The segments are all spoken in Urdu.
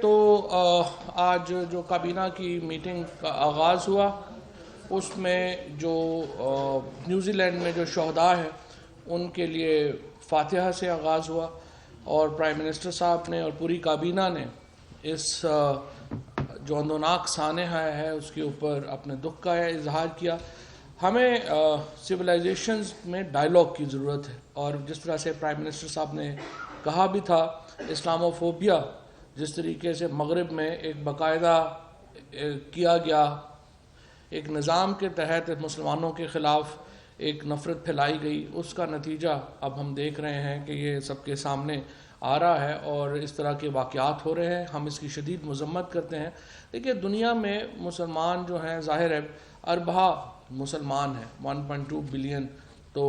تو آج جو کابینہ کی میٹنگ کا آغاز ہوا اس میں جو نیوزی لینڈ میں جو شہداء ہیں ان کے لیے فاتحہ سے آغاز ہوا اور پرائم منسٹر صاحب نے اور پوری کابینہ نے اس جو اندوناک سانحہ ہے اس کے اوپر اپنے دکھ کا اظہار کیا۔ ہمیں سویلائزیشنز میں ڈائلاگ کی ضرورت ہے، اور جس طرح سے پرائم منسٹر صاحب نے کہا بھی تھا، اسلاموفوبیا جس طریقے سے مغرب میں ایک باقاعدہ کیا گیا، ایک نظام کے تحت مسلمانوں کے خلاف ایک نفرت پھیلائی گئی، اس کا نتیجہ اب ہم دیکھ رہے ہیں کہ یہ سب کے سامنے آ رہا ہے اور اس طرح کے واقعات ہو رہے ہیں۔ ہم اس کی شدید مذمت کرتے ہیں۔ دیکھیے، دنیا میں مسلمان جو ہیں، ظاہر ہے اربہ مسلمان ہیں، 1.2 بلین تو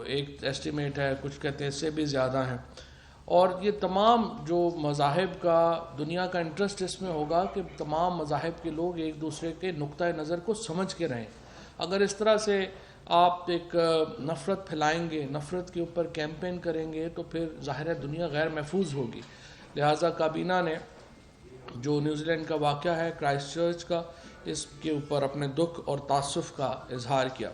ایک ایسٹیمیٹ ہے، کچھ کہتے ہیں اس سے بھی زیادہ ہیں، اور یہ تمام جو مذاہب کا دنیا کا انٹرسٹ اس میں ہوگا کہ تمام مذاہب کے لوگ ایک دوسرے کے نقطۂ نظر کو سمجھ کے رہیں۔ اگر اس طرح سے آپ ایک نفرت پھیلائیں گے، نفرت کے اوپر کیمپین کریں گے، تو پھر ظاہر ہے دنیا غیر محفوظ ہوگی۔ لہٰذا کابینہ نے جو نیوزی لینڈ کا واقعہ ہے کرائسٹ چرچ کا، اس کے اوپر اپنے دکھ اور تاسف کا اظہار کیا۔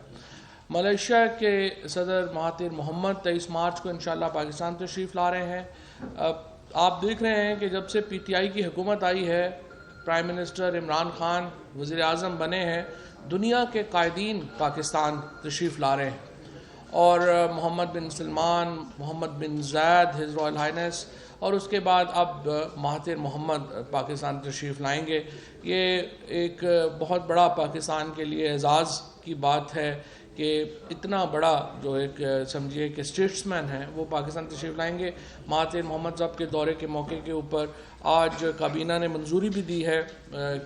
ملیشیا کے صدر مہاتیر محمد 23 مارچ کو انشاءاللہ پاکستان تشریف لا رہے ہیں۔ آپ دیکھ رہے ہیں کہ جب سے پی ٹی آئی کی حکومت آئی ہے، پرائم منسٹر عمران خان وزیر اعظم بنے ہیں، دنیا کے قائدین پاکستان تشریف لا رہے ہیں، اور محمد بن سلمان، محمد بن زید، ہز رائل ہائنس، اور اس کے بعد اب مہاتیر محمد پاکستان تشریف لائیں گے۔ یہ ایک بہت بڑا پاکستان کے لیے اعزاز کی بات ہے کہ اتنا بڑا جو ایک سمجھیے کہ اسٹیٹس مین ہے وہ پاکستان تشریف لائیں گے۔ مہاتیر محمد صاحب کے دورے کے موقع کے اوپر آج کابینہ نے منظوری بھی دی ہے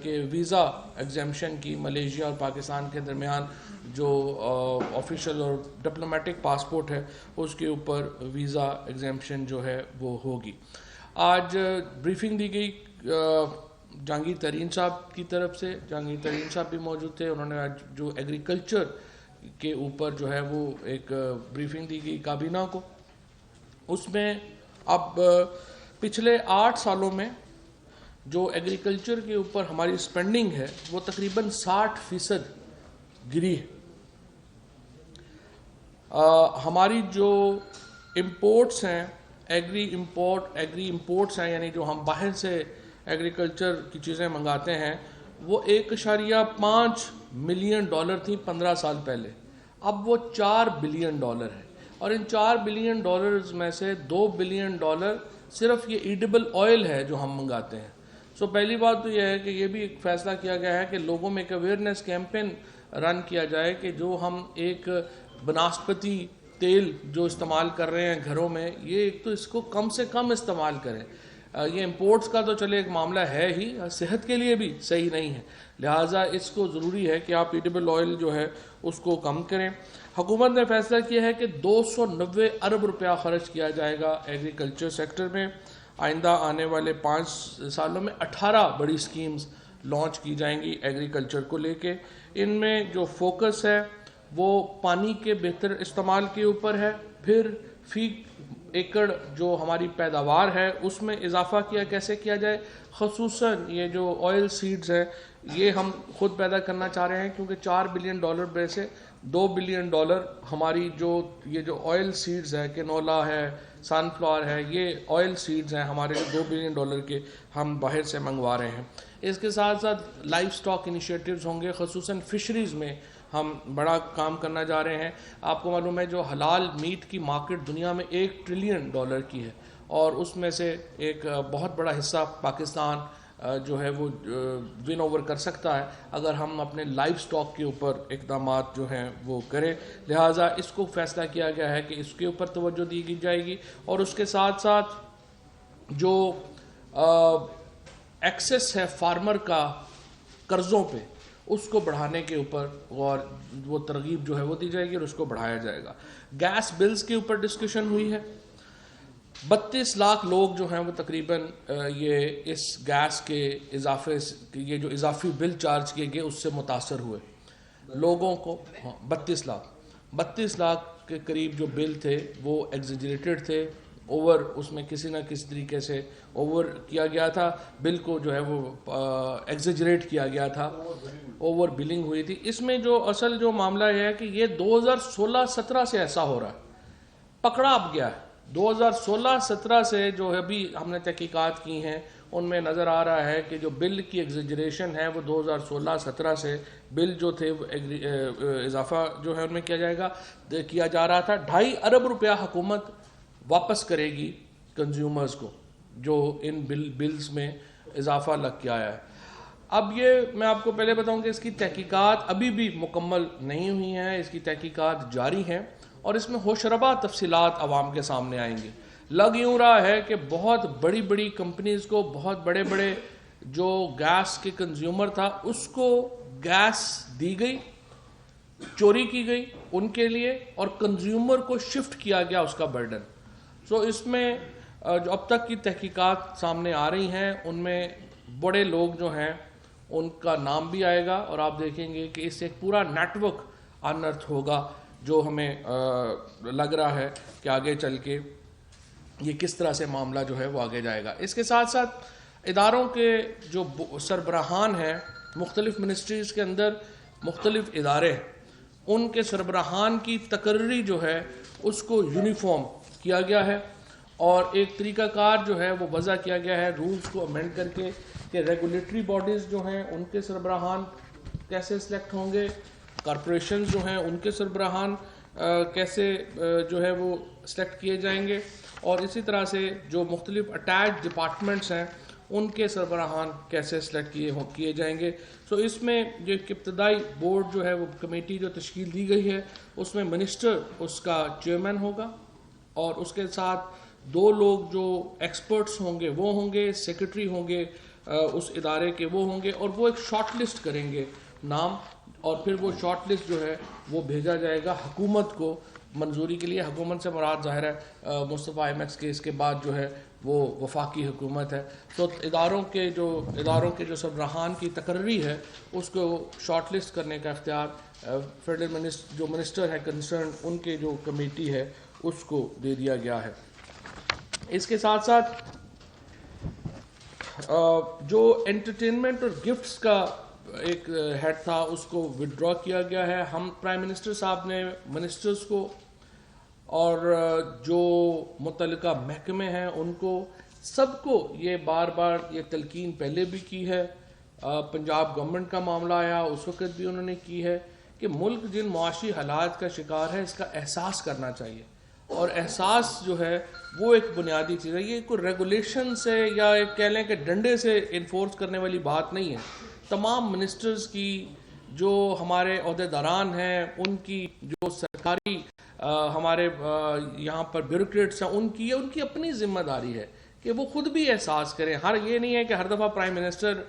کہ ویزا ایگزیمشن کی ملیشیا اور پاکستان کے درمیان جو آفیشیل اور ڈپلومیٹک پاسپورٹ ہے اس کے اوپر ویزا ایگزیمشن جو ہے وہ ہوگی۔ آج بریفنگ دی گئی جہانگیر ترین صاحب کی طرف سے، جہانگیر ترین صاحب بھی موجود تھے۔ انہوں نے آج جو ایگریکلچر کے اوپر جو ہے وہ ایک بریفنگ دی گئی کابینہ کو۔ اس میں اب پچھلے 8 سالوں میں جو ایگریکلچر کے اوپر ہماری سپینڈنگ ہے وہ تقریباً 60% گری ہے۔ ہماری جو امپورٹس ہیں، ایگری امپورٹس ہیں، یعنی جو ہم باہر سے ایگریکلچر کی چیزیں منگاتے ہیں، وہ $1.5 ملین تھی 15 سال پہلے، اب وہ $4 بلین ہے، اور ان $4 بلین میں سے $2 بلین صرف یہ ایڈیبل آئل ہے جو ہم منگاتے ہیں۔ سو پہلی بات تو یہ ہے کہ یہ بھی ایک فیصلہ کیا گیا ہے کہ لوگوں میں ایک اویئرنیس کیمپین رن کیا جائے کہ جو ہم ایک بناسپتی تیل جو استعمال کر رہے ہیں گھروں میں، یہ ایک تو اس کو کم سے کم استعمال کریں۔ یہ امپورٹس کا تو چلے ایک معاملہ ہے ہی، صحت کے لیے بھی صحیح نہیں ہے، لہٰذا اس کو ضروری ہے کہ آپ ایڈیبل آئل جو ہے اس کو کم کریں۔ حکومت نے فیصلہ کیا ہے کہ 290 ارب روپیہ خرچ کیا جائے گا ایگریکلچر سیکٹر میں۔ آئندہ آنے والے 5 سالوں میں 18 بڑی سکیمز لانچ کی جائیں گی ایگریکلچر کو لے کے۔ ان میں جو فوکس ہے وہ پانی کے بہتر استعمال کے اوپر ہے، پھر فی ایکڑ جو ہماری پیداوار ہے اس میں اضافہ کیسے کیا جائے، خصوصاً یہ جو آئل سیڈز ہیں یہ ہم خود پیدا کرنا چاہ رہے ہیں، کیونکہ $4 بلین میں سے $2 بلین ہماری یہ جو آئل سیڈز ہے، کنولا ہے، سن فلاور ہے، یہ آئل سیڈز ہیں ہمارے $2 بلین کے ہم باہر سے منگوا رہے ہیں۔ اس کے ساتھ ساتھ لائف سٹاک انیشیٹیوز ہوں گے، خصوصاً فشریز میں ہم بڑا کام کرنا جا رہے ہیں۔ آپ کو معلوم ہے جو حلال میٹ کی مارکیٹ دنیا میں $1 ٹریلین کی ہے، اور اس میں سے ایک بہت بڑا حصہ پاکستان جو ہے وہ ون اوور کر سکتا ہے اگر ہم اپنے لائف سٹاک کے اوپر اقدامات جو ہیں وہ کریں۔ لہٰذا اس کو فیصلہ کیا گیا ہے کہ اس کے اوپر توجہ دی جائے گی، اور اس کے ساتھ ساتھ جو ایکسس ہے فارمر کا قرضوں پہ، اس کو بڑھانے کے اوپر اور وہ ترغیب جو ہے وہ دی جائے گی اور اس کو بڑھایا جائے گا۔ گیس بلز کے اوپر ڈسکشن ہوئی ہے۔ 32 لاکھ لوگ جو ہیں وہ تقریباً یہ اس گیس کے یہ جو اضافی بل چارج کیے گئے اس سے متاثر ہوئے لوگوں کو۔ 32 لاکھ کے قریب جو بل تھے وہ ایگزیجریٹڈ تھے، اوور اس میں کسی نہ کسی طریقے سے اوور کیا گیا تھا، بل کو جو ہے وہ ایگزیجریٹ کیا گیا تھا، اوور بلنگ ہوئی تھی. اس میں جو اصل جو معاملہ یہ ہے کہ یہ 2016-17 سے ایسا ہو رہا ہے، پکڑا اب گیا ہے. 2016-17 سے جو ابھی ہم نے تحقیقات کی ہیں ان میں نظر آ رہا ہے کہ جو بل کی ایگزیجریشن ہے وہ 2016-17 سے بل جو تھے اضافہ جو ہے ان میں کیا جا رہا تھا. 2.5 ارب روپیہ حکومت واپس کرے گی کنزیومرز کو جو ان بلز میں اضافہ لگ کے آیا ہے. اب یہ میں آپ کو پہلے بتاؤں کہ اس کی تحقیقات ابھی بھی مکمل نہیں ہوئی ہیں، اس کی تحقیقات جاری ہیں اور اس میں ہوشربا تفصیلات عوام کے سامنے آئیں گی. لگ یوں رہا ہے کہ بہت بڑی بڑی کمپنیز کو، بہت بڑے بڑے جو گیس کے کنزیومر تھا اس کو گیس دی گئی، چوری کی گئی ان کے لیے، اور کنزیومر کو شفٹ کیا گیا اس کا برڈن. سو اس میں جو اب تک کی تحقیقات سامنے آ رہی ہیں ان میں بڑے لوگ جو ہیں ان کا نام بھی آئے گا، اور آپ دیکھیں گے کہ اس سے ایک پورا نیٹ ورک انرتھ ہوگا جو ہمیں لگ رہا ہے کہ آگے چل کے یہ کس طرح سے معاملہ جو ہے وہ آگے جائے گا. اس کے ساتھ ساتھ اداروں کے جو سربراہان ہیں، مختلف منسٹریز کے اندر مختلف ادارے ہیں، ان کے سربراہان کی تقرری جو ہے اس کو یونیفارم کیا گیا ہے، اور ایک طریقہ کار جو ہے وہ وضع کیا گیا ہے رولز کو امینڈ کر کے کہ ریگولیٹری باڈیز جو ہیں ان کے سربراہان کیسے سلیکٹ ہوں گے، کارپوریشنز جو ہیں ان کے سربراہان کیسے جو ہے وہ سلیکٹ کیے جائیں گے، اور اسی طرح سے جو مختلف اٹیچ ڈپارٹمنٹس ہیں ان کے سربراہان کیسے سلیکٹ کیے جائیں گے. سو اس میں جو ایک ابتدائی بورڈ جو ہے وہ کمیٹی جو تشکیل دی گئی ہے اس میں منسٹر اس کا چیئرمین ہوگا، اور اس کے ساتھ 2 لوگ جو ایکسپرٹس ہوں گے وہ ہوں گے، سیکرٹری ہوں گے اس ادارے کے وہ ہوں گے، اور وہ ایک شارٹ لسٹ کریں گے نام، اور پھر وہ شارٹ لسٹ جو ہے وہ بھیجا جائے گا حکومت کو منظوری کے لیے. حکومت سے مراد ظاہر ہے مصطفیٰ ایم ایکس کے اس کے بعد جو ہے وہ وفاقی حکومت ہے. تو اداروں کے جو سربراہان کی تقرری ہے اس کو شارٹ لسٹ کرنے کا اختیار فیڈرل جو منسٹر ہے کنسرن ان کے جو کمیٹی ہے اس کو دے دیا گیا ہے. اس کے ساتھ ساتھ جو انٹرٹینمنٹ اور گفٹس کا ایک ہیڈ تھا اس کو وڈرا کیا گیا ہے. ہم پرائم منسٹر صاحب نے منسٹرز کو اور جو متعلقہ محکمے ہیں ان کو سب کو یہ بار بار یہ تلقین پہلے بھی کی ہے، پنجاب گورنمنٹ کا معاملہ آیا اس وقت بھی انہوں نے کی ہے کہ ملک جن معاشی حالات کا شکار ہے اس کا احساس کرنا چاہیے، اور احساس جو ہے وہ ایک بنیادی چیز ہے. یہ کوئی ریگولیشن سے یا ایک کہہ لیں کہ ڈنڈے سے انفورس کرنے والی بات نہیں ہے. تمام منسٹرز کی جو ہمارے عہدیداران ہیں ان کی جو سرکاری ہمارے یہاں پر بیوروکریٹس ہیں ان کی اپنی ذمہ داری ہے کہ وہ خود بھی احساس کریں. یہ نہیں ہے کہ ہر دفعہ پرائم منسٹر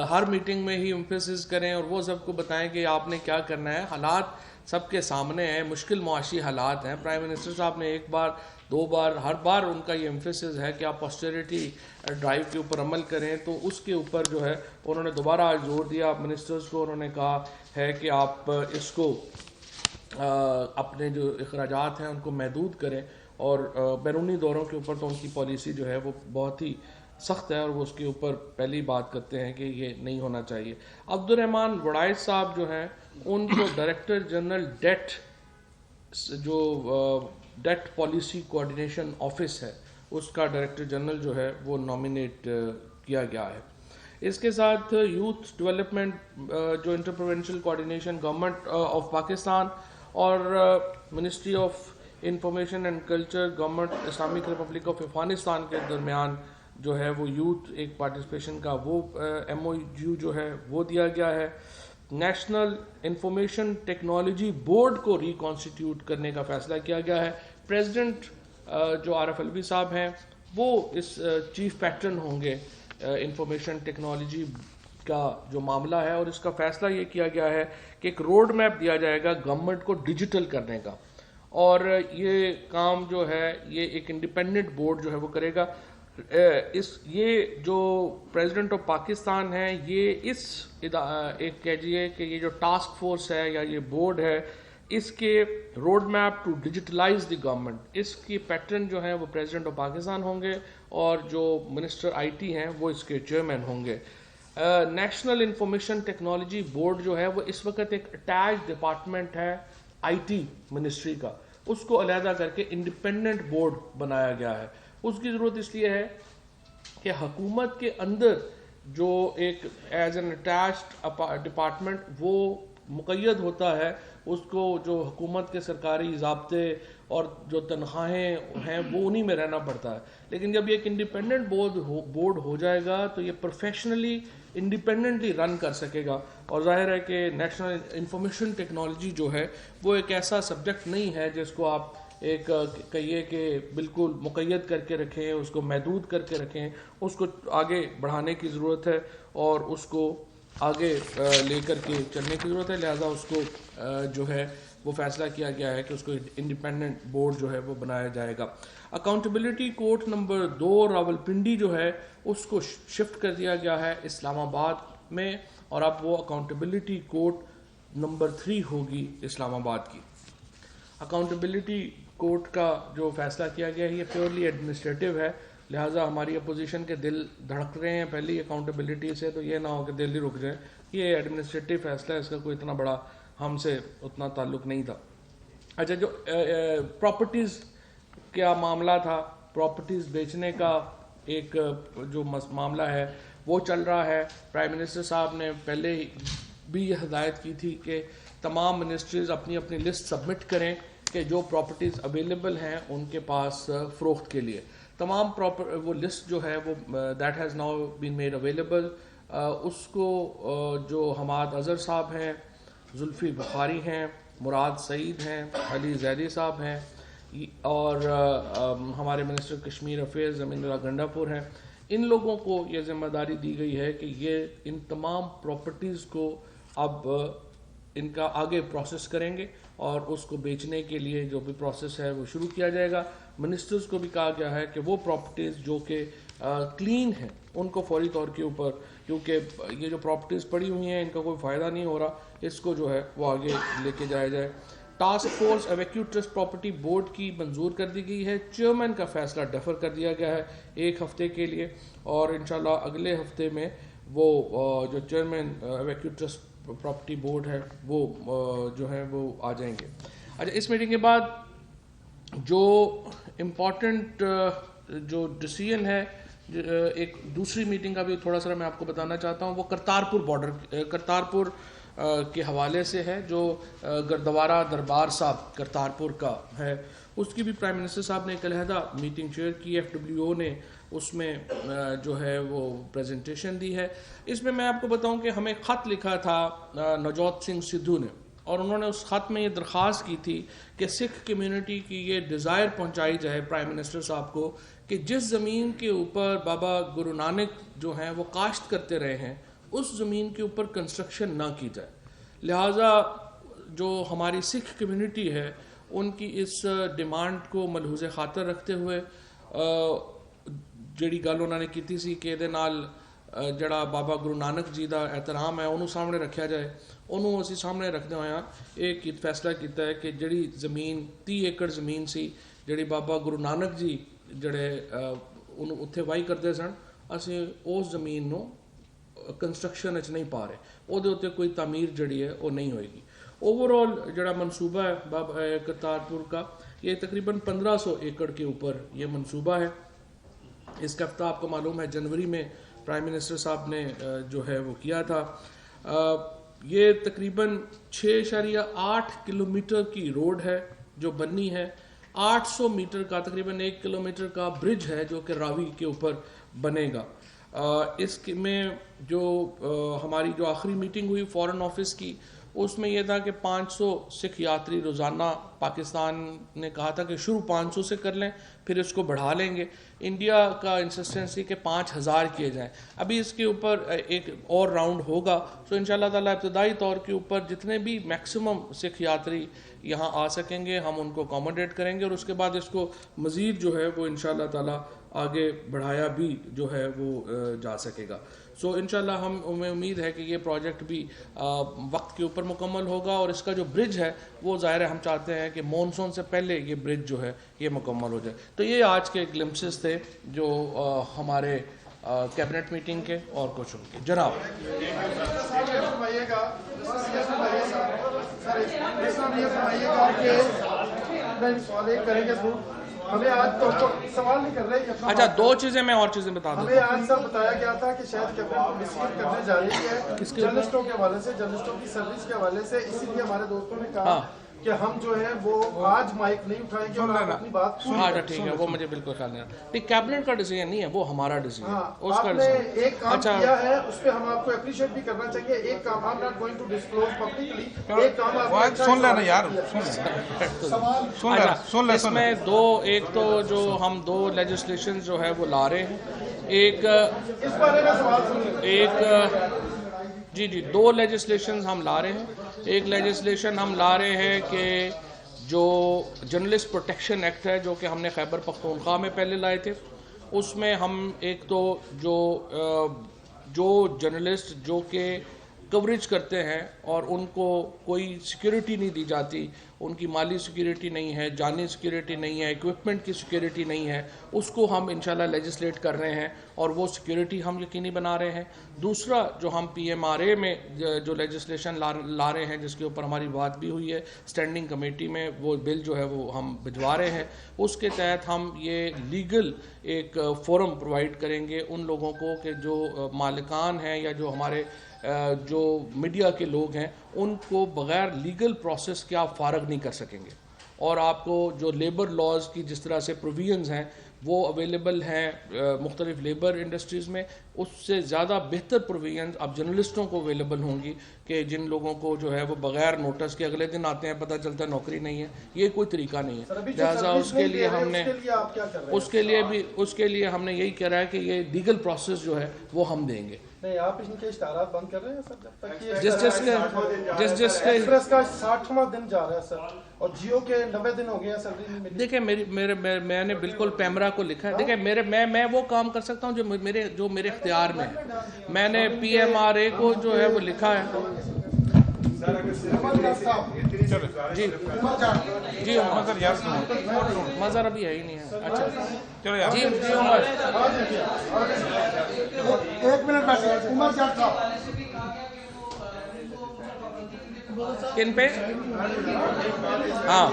ہر میٹنگ میں ہی ایمفیسس کریں اور وہ سب کو بتائیں کہ آپ نے کیا کرنا ہے. حالات سب کے سامنے ہیں، مشکل معاشی حالات ہیں. پرائم منسٹر صاحب نے 1 بار 2 بار ہر بار ان کا یہ ایمفیسس ہے کہ آپ آسٹیریٹی ڈرائیو کے اوپر عمل کریں، تو اس کے اوپر جو ہے انہوں نے دوبارہ زور دیا منسٹرز کو. انہوں نے کہا ہے کہ آپ اس کو اپنے جو اخراجات ہیں ان کو محدود کریں، اور بیرونی دوروں کے اوپر تو ان کی پالیسی جو ہے وہ بہت ہی سخت ہے اور وہ اس کے اوپر پہلی بات کرتے ہیں کہ یہ نہیں ہونا چاہیے. عبدالرحمان وڑائچ صاحب جو ہیں ان کو director general debt policy coordination office ہے اس کا ڈائریکٹر جنرل جو ہے وہ نامینیٹ کیا گیا ہے. اس کے ساتھ یوتھ ڈیولپمنٹ جو inter provincial coordination government of Pakistan اور ministry of information and culture government Islamic republic of Afghanistan کے درمیان جو ہے وہ یوتھ ایک پارٹیسپیشن کا وہ ایم او یو جو ہے وہ دیا گیا ہے. نیشنل انفارمیشن ٹیکنالوجی بورڈ کو ریکانسٹیٹیوٹ کرنے کا فیصلہ کیا گیا ہے. پریزیڈنٹ جو عارف الوی صاحب ہیں وہ اس چیف پیٹرن ہوں گے انفارمیشن ٹیکنالوجی کا جو معاملہ ہے، اور اس کا فیصلہ یہ کیا گیا ہے کہ ایک روڈ میپ دیا جائے گا گورنمنٹ کو ڈیجیٹل کرنے کا، اور یہ کام جو ہے یہ ایک انڈیپینڈنٹ بورڈ جو ہے وہ کرے گا. یہ جو پریزیڈنٹ آف پاکستان ہے یہ ایک کہیے کہ یہ جو ٹاسک فورس ہے یا یہ بورڈ ہے اس کے road map to digitalise the government, اس کی پیٹرن جو ہے وہ پریزیڈنٹ آف پاکستان ہوں گے اور جو منسٹر آئی ٹی ہیں وہ اس کے چیئرمین ہوں گے. نیشنل انفارمیشن ٹیکنالوجی بورڈ جو ہے وہ اس وقت ایک اٹیچ ڈپارٹمنٹ ہے آئی ٹی منسٹری کا, اس کو علیحدہ کر کے انڈیپینڈنٹ بورڈ بنایا گیا ہے. اس کی ضرورت اس لیے ہے کہ حکومت کے اندر جو ایک ایز این اٹیچڈ ڈپارٹمنٹ وہ مقید ہوتا ہے, اس کو جو حکومت کے سرکاری ضابطے اور جو تنخواہیں ہیں وہ انہی میں رہنا پڑتا ہے. لیکن جب یہ ایک انڈیپینڈنٹ بورڈ ہو جائے گا تو یہ پروفیشنلی انڈیپینڈنٹلی رن کر سکے گا. اور ظاہر ہے کہ نیشنل انفارمیشن ٹیکنالوجی جو ہے وہ ایک ایسا سبجیکٹ نہیں ہے جس کو آپ ایک کہیے کہ بالکل مقید کر کے رکھیں, اس کو محدود کر کے رکھیں. اس کو آگے بڑھانے کی ضرورت ہے اور اس کو آگے لے کر کے چلنے کی ضرورت ہے. لہذا اس کو جو ہے وہ فیصلہ کیا گیا ہے کہ اس کو انڈیپینڈنٹ بورڈ جو ہے وہ بنایا جائے گا. اکاؤنٹیبلٹی کورٹ نمبر 2 راولپنڈی جو ہے اس کو شفٹ کر دیا گیا ہے اسلام آباد میں, اور اب وہ اکاؤنٹیبلٹی کورٹ نمبر 3 ہوگی اسلام آباد کی. اکاؤنٹیبلٹی کورٹ کا جو فیصلہ کیا گیا ہے یہ پیورلی ایڈمنسٹریٹو ہے, لہٰذا ہماری اپوزیشن کے دل دھڑک رہے ہیں پہلی اکاؤنٹیبلٹی سے, تو یہ نہ ہو کہ دل ہی رک جائے. یہ ایڈمنسٹریٹو فیصلہ ہے, اس کا کوئی اتنا بڑا ہم سے اتنا تعلق نہیں تھا. اچھا, جو پراپرٹیز کا معاملہ تھا, پراپرٹیز بیچنے کا ایک جو معاملہ ہے وہ چل رہا ہے. پرائم منسٹر صاحب نے پہلے بھی یہ ہدایت کی تھی کہ تمام منسٹریز اپنی اپنی لسٹ سبمٹ کریں کہ جو پراپرٹیز اویلیبل ہیں ان کے پاس فروخت کے لیے. تمام وہ لسٹ جو ہے وہ that has now been made available. اس کو جو حماد اظہر صاحب ہیں, زلفی بخاری ہیں, مراد سعید ہیں, علی زیدی صاحب ہیں اور ہمارے منسٹر کشمیر افیئرز زمین اللہ گنڈا پور ہیں, ان لوگوں کو یہ ذمہ داری دی گئی ہے کہ یہ ان تمام پراپرٹیز کو اب ان کا آگے پروسیس کریں گے اور اس کو بیچنے کے لیے جو بھی پروسیس ہے وہ شروع کیا جائے گا. منسٹرز کو بھی کہا گیا ہے کہ وہ پراپرٹیز جو کہ کلین ہیں ان کو فوری طور کے اوپر, کیونکہ یہ جو پراپرٹیز پڑی ہوئی ہیں ان کا کوئی فائدہ نہیں ہو رہا, اس کو جو ہے وہ آگے لے کے جایا جائے. Task force evacuee trust property board کی منظور کر دی گئی ہے. چیئرمین کا فیصلہ ڈیفر کر دیا گیا ہے 1 ہفتے کے لیے, اور انشاءاللہ اگلے ہفتے میں وہ جو chairman evacuee trust property board ہے وہ جو ہے وہ آ جائیں گے. اچھا, اس میٹنگ کے بعد جو امپورٹنٹ جو ڈیسیژن ہے, ایک دوسری میٹنگ کا بھی تھوڑا سا میں آپ کو بتانا چاہتا ہوں, وہ کرتارپور کے حوالے سے ہے, جو گردوارہ دربار صاحب کرتارپور کا ہے. اس کی بھی پرائم منسٹر صاحب نے ایک علیحدہ میٹنگ چیئر کی, FWO نے اس میں جو ہے وہ پریزنٹیشن دی ہے. اس میں میں آپ کو بتاؤں کہ ہمیں خط لکھا تھا نوجوت سنگھ سدھو نے, اور انہوں نے اس خط میں یہ درخواست کی تھی کہ سکھ کمیونٹی کی یہ ڈیزائر پہنچائی جائے پرائم منسٹر صاحب کو کہ جس زمین کے اوپر بابا گرو نانک جو ہیں وہ کاشت کرتے رہے ہیں اس زمین کے اوپر کنسٹرکشن نہ کی جائے. لہٰذا جو ہماری سکھ کمیونٹی ہے ان کی اس ڈیمانڈ کو ملحوظ خاطر رکھتے ہوئے ਜਿਹੜੀ ਗੱਲ ਉਹਨਾਂ ਨੇ ਕੀਤੀ ਸੀ ਕਿ ਇਹਦੇ ਨਾਲ ਜਿਹੜਾ ਬਾਬਾ ਗੁਰੂ ਨਾਨਕ ਜੀ ਦਾ ਇਹਤਰਾਮ ਹੈ ਉਹਨੂੰ ਸਾਹਮਣੇ ਰੱਖਿਆ ਜਾਏ, ਉਹਨੂੰ ਅਸੀਂ ਸਾਹਮਣੇ ਰੱਖਦੇ ਹੋਇਆ ਇਹ ਫੈਸਲਾ ਕੀਤਾ ਹੈ ਕਿ ਜਿਹੜੀ ਜ਼ਮੀਨ 30 ਏਕੜ ਜ਼ਮੀਨ ਸੀ ਜਿਹੜੀ ਬਾਬਾ ਗੁਰੂ ਨਾਨਕ ਜੀ ਜਿਹੜੇ ਉਹਨੂੰ ਉੱਥੇ ਵਾਹੀ ਕਰਦੇ ਸਨ, ਅਸੀਂ ਉਸ ਜ਼ਮੀਨ ਨੂੰ ਕੰਸਟਰਕਸ਼ਨ ਵਿੱਚ ਨਹੀਂ ਪਾ ਰਹੇ, ਉਹਦੇ ਉੱਤੇ ਕੋਈ ਤਾਮੀਰ ਜਿਹੜੀ ہے وہ نہیں ہوئے گی. اوور آل جڑا منصوبہ ہے کرتارپور کا یہ تقریباً 1500 ایکڑ کے اوپر یہ منصوبہ ہے. اس کا افتتاح آپ کو معلوم ہے جنوری میں پرائم منسٹر صاحب نے جو ہے وہ کیا تھا. یہ تقریباً 6.8 کلومیٹر کی روڈ ہے جو بننی ہے. 800 میٹر کا تقریباً 1 کلومیٹر کا برج ہے جو کہ راوی کے اوپر بنے گا. اس میں جو ہماری جو آخری میٹنگ ہوئی فارن آفس کی اس میں یہ تھا کہ 500 سکھ یاتری روزانہ پاکستان نے کہا تھا کہ شروع 500 سے کر لیں پھر اس کو بڑھا لیں گے. انڈیا کا انسسٹنسی کہ 5000 کیے جائیں. ابھی اس کے اوپر ایک اور راؤنڈ ہوگا, تو انشاءاللہ تعالیٰ ابتدائی طور کے اوپر جتنے بھی میکسیمم سکھ یاتری یہاں آ سکیں گے ہم ان کو اکوموڈیٹ کریں گے, اور اس کے بعد اس کو مزید جو ہے وہ انشاءاللہ تعالیٰ آگے بڑھایا بھی جو ہے وہ جا سکے گا. سو انشاءاللہ ہمیں امید ہے کہ یہ پروجیکٹ بھی وقت کے اوپر مکمل ہوگا, اور اس کا جو برج ہے وہ ظاہر ہے ہم چاہتے ہیں کہ مونسون سے پہلے یہ برج جو ہے یہ مکمل ہو جائے. تو یہ آج کے گلمپسز تھے جو ہمارے کیبنٹ میٹنگ کے اور کچھ ان کے. جناب ہمیں آج تو سوال نہیں کر رہے. اچھا, دو چیزیں میں اور چیزیں بتا دوں. ہمیں آج سب بتایا گیا تھا کہ شاید کیبنٹ ڈسکس کرنے جا رہی ہے جرنلسٹوں کے حوالے سے, جرنلسٹوں کی سروس کے حوالے سے. اسی لیے ہمارے دوستوں نے کہا کہ ہم جو ہے وہ آج مائک نہیں اٹھائیں گے اور آپ اپنی بات سن لیں. ٹھیک ہے, وہ مجھے بالکل خیال نہیں. کیبنٹ کا ڈیسیژن نہیں ہے, وہ ہمارا ڈیسیژن ہے. آپ نے ایک کام کیا ہے اس پہ ہم آپ کو اپریشیٹ بھی کرنا چاہیے. ایک کام I'm not going to disclose publicly. ایک کام آپ سن لینا یار, سن لے. اس میں ایک تو جو ہم 2 لیجسلیشن جو ہے وہ لا رہے ہیں. ایک اس بارے میں سوال سن جی 2 لیجسلیشن ہم لا رہے ہیں. ایک لیجسلیشن ہم لا رہے ہیں کہ جو جرنلسٹ پروٹیکشن ایکٹ ہے جو کہ ہم نے خیبر پختونخوا میں پہلے لائے تھے, اس میں ہم ایک تو جو جرنلسٹ جو کہ کوریج کرتے ہیں اور ان کو کوئی سیکیورٹی نہیں دی جاتی, ان کی مالی سیکیورٹی نہیں ہے, جانی سیکیورٹی نہیں ہے, ایکوپمنٹ کی سیکیورٹی نہیں ہے, اس کو ہم انشاءاللہ لیجسلیٹ کر رہے ہیں اور وہ سیکیورٹی ہم یقینی بنا رہے ہیں. دوسرا جو ہم PMRA میں جو لیجسلیشن لا رہے ہیں جس کے اوپر ہماری بات بھی ہوئی ہے اسٹینڈنگ کمیٹی میں, وہ بل جو ہے وہ ہم بھجوا رہے ہیں. اس کے تحت ہم یہ لیگل ایک فورم پرووائڈ کریں گے ان لوگوں کو کہ جو مالکان ہیں یا جو ہمارے جو میڈیا کے لوگ ہیں ان کو بغیر لیگل پروسیس کے آپ فارغ نہیں کر سکیں گے. اور آپ کو جو لیبر لاز کی جس طرح سے پروویژنز ہیں وہ اویلیبل ہیں مختلف لیبر انڈسٹریز میں, اس سے زیادہ بہتر پروویژنز اب جرنلسٹوں کو اویلیبل ہوں گی کہ جن لوگوں کو جو ہے وہ بغیر نوٹس کے اگلے دن آتے ہیں پتہ چلتا ہے نوکری نہیں ہے. یہ کوئی طریقہ نہیں ہے. لہٰذا اس کے لیے ہم نے اس کے لیے ہم نے یہی کہہ رہا ہے کہ یہ لیگل پروسیس جو ہے وہ ہم دیں گے. نہیں, آپ ان کے اشتہارات بند کر رہے ہیں سر جب تک جس کے ایکسپریس کا 60واں دن جا رہا ہے سر, اور جیو کے 90 دن ہو گیا سیلری نہیں ملی. دیکھیں میں نے بالکل پیمرا کو لکھا ہے. دیکھیں میں وہ کام کر سکتا ہوں جو میرے اختیار میں ہے. میں نے PMRA کو جو ہے وہ لکھا ہے. جی مظہر ابھی ہے ہی نہیں ہے. اچھا جی عمر, ایک منٹ بیٹھے. عمر جاٹ صاحب کن پہ؟ ہاں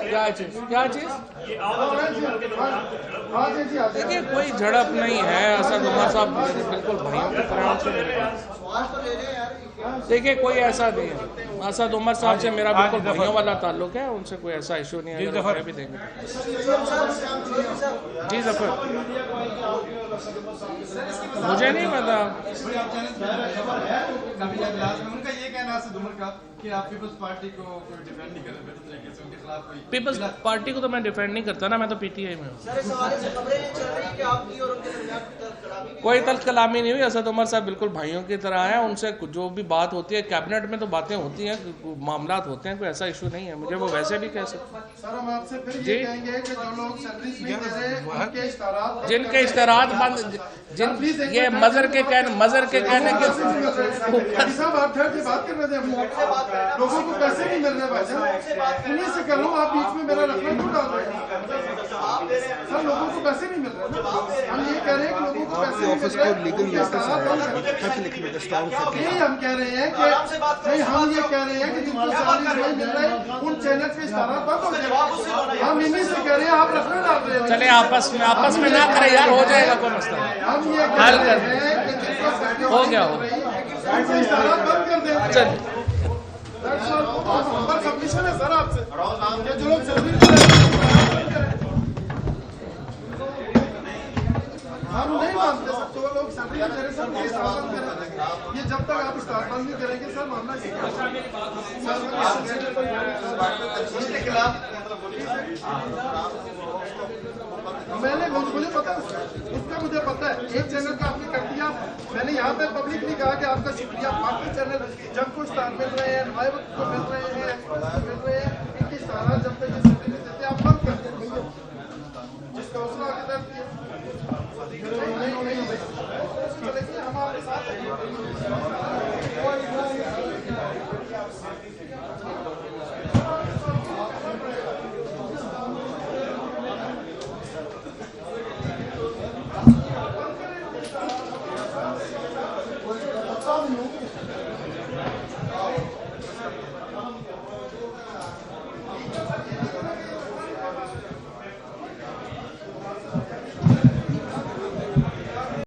کیا چیز دیکھیے کوئی جھڑپ نہیں ہے. اسد عمر صاحب بالکل بھائیوں کی طرح دیکھیے کوئی ایسا نہیں ہے. اسد عمر صاحب سے میرا بالکل بھائیوں والا تعلق ہے, ان سے کوئی ایسا ایشو نہیں ہے. اگر بھی دیں گے جی ظفر, مجھے نہیں پتا. پیپلز پارٹی کو تو میں ڈیفینڈ نہیں کرتا نا, میں تو PTI میں ہوں. کوئی تلخ کلامی نہیں ہوئی. اسد عمر صاحب بالکل بھائیوں کی طرح ہیں. ان سے جو بھی بات ہوتی ہے کیبنٹ میں تو باتیں ہوتی ہیں, معاملات ہوتے ہیں, کوئی ایسا ایشو نہیں ہے. مجھے وہ ویسے بھی کہہ سکتے ہیں. سر ہم آپ سے پھر یہ کہیں گے کہ جو لوگ سروس نہیں دے رہے ان کے اشتہارات, جن کے اشتہارات بند, یہ مظہر کے کہنے کے صاحب آپ ٹھہر کے بات کر رہے تھے. لوگوں کو پیسے نہیں مل رہے بھائی صاحب, انہیں سے کر رہا ہوں. آپ بیچ میں میرا رکھنا کیوں ڈال رہے ہیں سر؟ لوگوں کو پیسے نہیں مل رہے. ہم یہ کہہ رہے ہیں کہ لوگوں کو پیسے نہیں مل رہے. یہی ہم کہہ رہے ہیں کہ نہیں, ہم یہ کہہ رہے ہیں کہ جن کو سیلری نہیں مل رہے ان چینل کے اشتہارات بند ہو جائے. ہم انہیں سے کہہ رہے ہیں آپ رکھنا ڈال رہے ہیں. چلے آپس میں نہ کرے یار, ہو جائے گا کوئی مسئلہ. ہم یہ کہہ رہے ہیں کہ جن کو ہو گیا ہو ان سے اشتہارات بند کر دیں. چل سبمیشن ہے سر آپ سے جو لوگ ہم نہیں مانتے سر, جو لوگ سیلری دے رہے سر یہ اشتہار بند کریں. یہ جب تک آپ اشتہار بند نہیں کریں گے سر معاملہ اس کے خلاف میں نے مجھے پتا اس کا مجھے پتا ہے. ایک چینل کا آپ نے کر دیا. میں نے یہاں پہ پبلکلی کہا کہ آپ کا شکریہ. باقی چینل جب کو اسٹار مل رہے ہیں, نوائے وقت کو مل رہے ہیں, مل رہے ہیں.